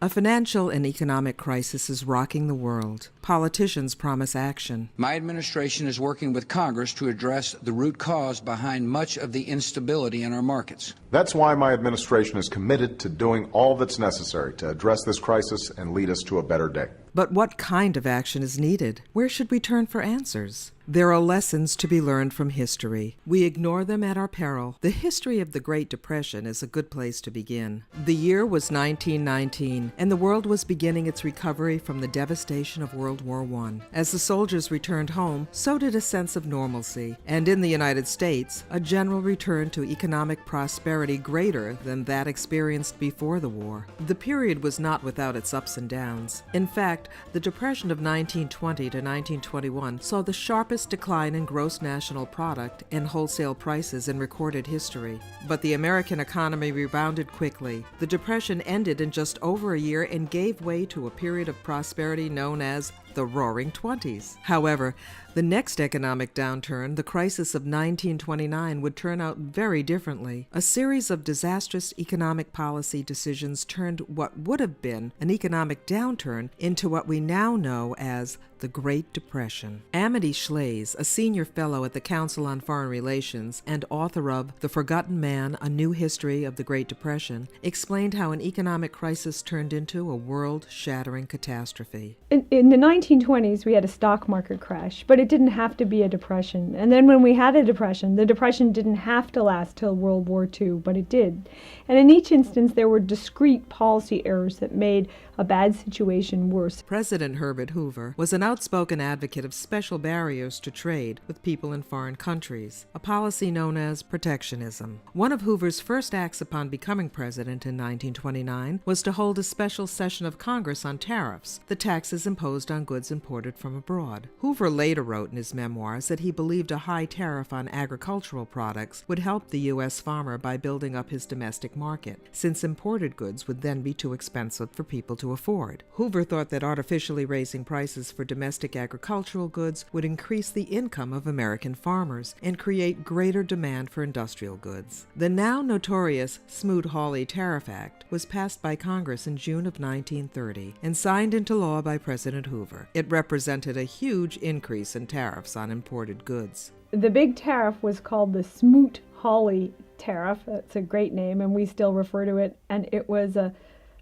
A financial and economic crisis is rocking the world. Politicians promise action. My administration is working with Congress to address the root cause behind much of the instability in our markets. That's why my administration is committed to doing all that's necessary to address this crisis and lead us to a better day. But what kind of action is needed? Where should we turn for answers? There are lessons to be learned from history. We ignore them at our peril. The history of the Great Depression is a good place to begin. The year was 1919, and the world was beginning its recovery from the devastation of World War I. As the soldiers returned home, so did a sense of normalcy, and in the United States, a general return to economic prosperity greater than that experienced before the war. The period was not without its ups and downs. In fact, the Depression of 1920 to 1921 saw the sharpest decline in gross national product and wholesale prices in recorded history. But the American economy rebounded quickly. The Depression ended in just over a year and gave way to a period of prosperity known as the Roaring Twenties. However, the next economic downturn, the crisis of 1929, would turn out very differently. A series of disastrous economic policy decisions turned what would have been an economic downturn into what we now know as the Great Depression. Amity Shlaes, a senior fellow at the Council on Foreign Relations and author of The Forgotten Man, A New History of the Great Depression, explained how an economic crisis turned into a world-shattering catastrophe. In the 1920s, we had a stock market crash, but it didn't have to be a depression. And then when we had a depression, the depression didn't have to last till World War II, but it did. And in each instance, there were discrete policy errors that made a bad situation worse. President Herbert Hoover was an outspoken advocate of special barriers to trade with people in foreign countries, a policy known as protectionism. One of Hoover's first acts upon becoming president in 1929 was to hold a special session of Congress on tariffs, the taxes imposed on goods imported from abroad. Hoover later wrote in his memoirs that he believed a high tariff on agricultural products would help the U.S. farmer by building up his domestic market, since imported goods would then be too expensive for people to afford. Hoover thought that artificially raising prices for domestic agricultural goods would increase the income of American farmers and create greater demand for industrial goods. The now notorious Smoot-Hawley Tariff Act was passed by Congress in June of 1930 and signed into law by President Hoover. It represented a huge increase in tariffs on imported goods. The big tariff was called the Smoot-Hawley tariff. That's a great name, and we still refer to it. And it was a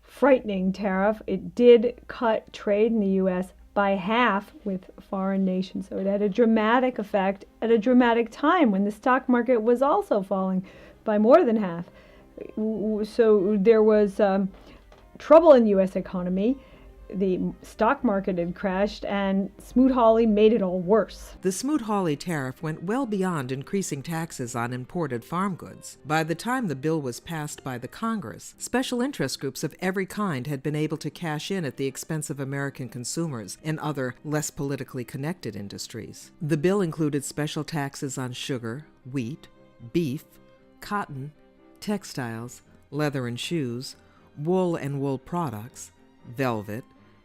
frightening tariff. It did cut trade in the U.S. by half with foreign nations. So it had a dramatic effect at a dramatic time when the stock market was also falling by more than half. So there was trouble in the U.S. economy. The stock market had crashed, and Smoot-Hawley made it all worse. The Smoot-Hawley tariff went well beyond increasing taxes on imported farm goods. By the time the bill was passed by the Congress, special interest groups of every kind had been able to cash in at the expense of American consumers and other less politically connected industries. The bill included special taxes on sugar, wheat, beef, cotton, textiles, leather and shoes, wool and wool products, velvet,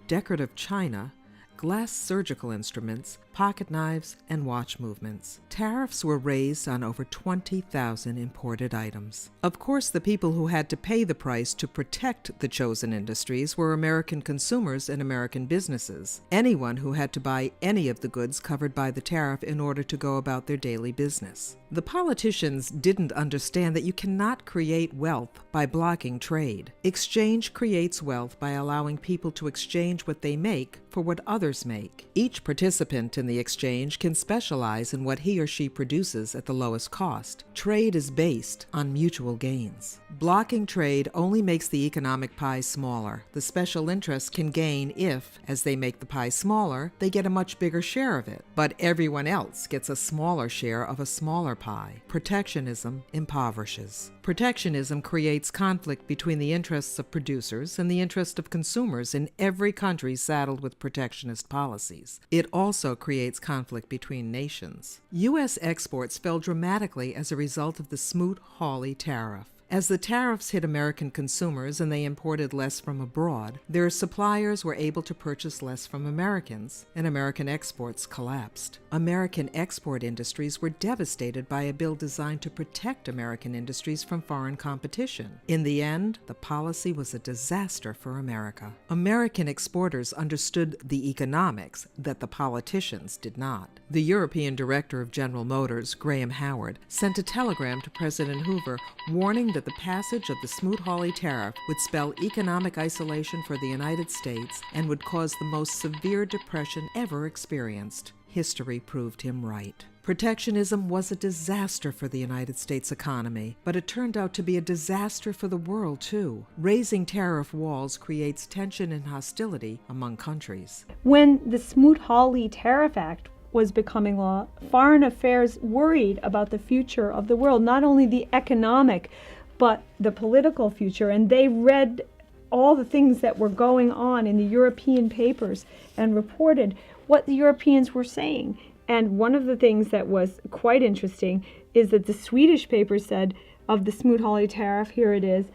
decorative china, glass surgical instruments, pocket knives, and watch movements. Tariffs were raised on over 20,000 imported items. Of course, the people who had to pay the price to protect the chosen industries were American consumers and American businesses, anyone who had to buy any of the goods covered by the tariff in order to go about their daily business. The politicians didn't understand that you cannot create wealth by blocking trade. Exchange creates wealth by allowing people to exchange what they make for what others make. Each participant in the exchange can specialize in what he or she produces at the lowest cost. Trade is based on mutual gains. Blocking trade only makes the economic pie smaller. The special interests can gain if, as they make the pie smaller, they get a much bigger share of it. But everyone else gets a smaller share of a smaller pie. Protectionism impoverishes. Protectionism creates conflict between the interests of producers and the interest of consumers in every country saddled with protectionist policies. It also creates conflict between nations. U.S. exports fell dramatically as a result of the Smoot-Hawley tariff. As the tariffs hit American consumers and they imported less from abroad, their suppliers were able to purchase less from Americans, and American exports collapsed. American export industries were devastated by a bill designed to protect American industries from foreign competition. In the end, the policy was a disaster for America. American exporters understood the economics that the politicians did not. The European director of General Motors, Graham Howard, sent a telegram to President Hoover warning that the passage of the Smoot-Hawley tariff would spell economic isolation for the United States and would cause the most severe depression ever experienced. History proved him right. Protectionism was a disaster for the United States economy, but it turned out to be a disaster for the world, too. Raising tariff walls creates tension and hostility among countries. When the Smoot-Hawley Tariff Act was becoming law, foreign affairs worried about the future of the world, not only the economic, but the political future, and they read all the things that were going on in the European papers and reported what the Europeans were saying. And one of the things that was quite interesting is that the Swedish paper said of the Smoot-Hawley tariff, here it is,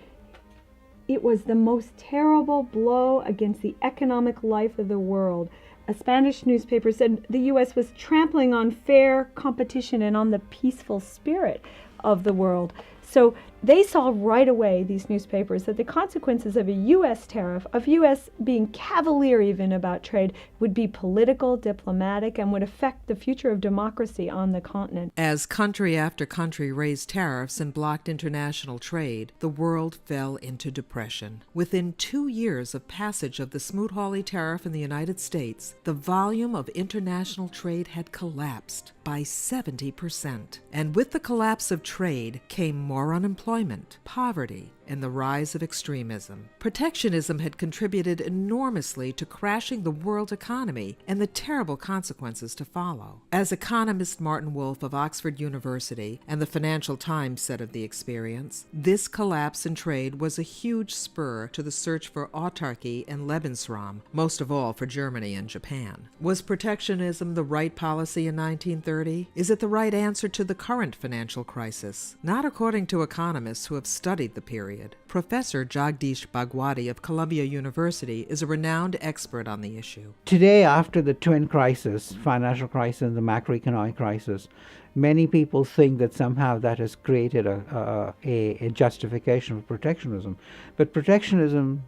it was the most terrible blow against the economic life of the world. A Spanish newspaper said the U.S. was trampling on fair competition and on the peaceful spirit of the world. So they saw right away, these newspapers, that the consequences of a U.S. tariff, of U.S. being cavalier even about trade, would be political, diplomatic, and would affect the future of democracy on the continent. As country after country raised tariffs and blocked international trade, the world fell into depression. Within 2 years of passage of the Smoot-Hawley tariff in the United States, the volume of international trade had collapsed by 70%. And with the collapse of trade came more unemployment, poverty, and the rise of extremism. Protectionism had contributed enormously to crashing the world economy and the terrible consequences to follow. As economist Martin Wolf of Oxford University and the Financial Times said of the experience, this collapse in trade was a huge spur to the search for autarky and Lebensraum, most of all for Germany and Japan. Was protectionism the right policy in 1930? Is it the right answer to the current financial crisis? Not according to economists who have studied the period. Professor Jagdish Bhagwati of Columbia University is a renowned expert on the issue. Today, after the twin crisis, financial crisis and the macroeconomic crisis, many people think that somehow that has created a justification for protectionism. But protectionism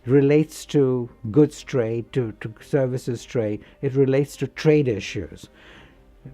relates to goods trade, to services trade. It relates to trade issues.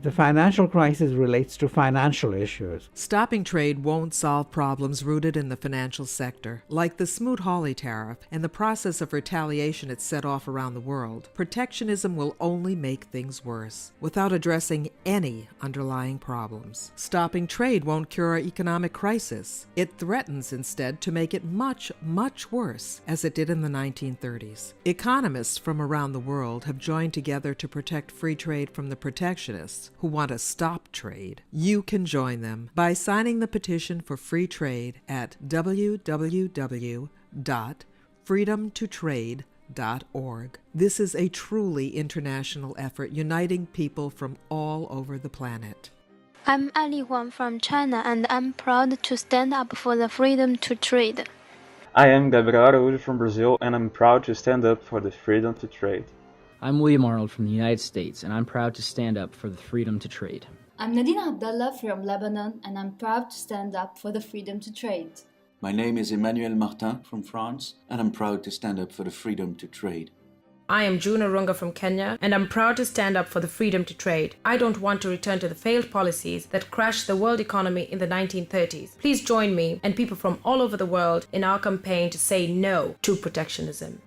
The financial crisis relates to financial issues. Stopping trade won't solve problems rooted in the financial sector. Like the Smoot-Hawley tariff and the process of retaliation it set off around the world, protectionism will only make things worse, without addressing any underlying problems. Stopping trade won't cure our economic crisis. It threatens instead to make it much, much worse, as it did in the 1930s. Economists from around the world have joined together to protect free trade from the protectionists who want to stop trade. You can join them by signing the petition for free trade at www.freedomtotrade.org. This is a truly international effort uniting people from all over the planet. I'm Ali Huang from China, and I'm proud to stand up for the freedom to trade. I am Gabriel Araújo from Brazil, and I'm proud to stand up for the freedom to trade. I'm William Arnold from the United States, and I'm proud to stand up for the freedom to trade. I'm Nadine Abdallah from Lebanon, and I'm proud to stand up for the freedom to trade. My name is Emmanuel Martin from France, and I'm proud to stand up for the freedom to trade. I am June Arunga from Kenya, and I'm proud to stand up for the freedom to trade. I don't want to return to the failed policies that crashed the world economy in the 1930s. Please join me and people from all over the world in our campaign to say no to protectionism.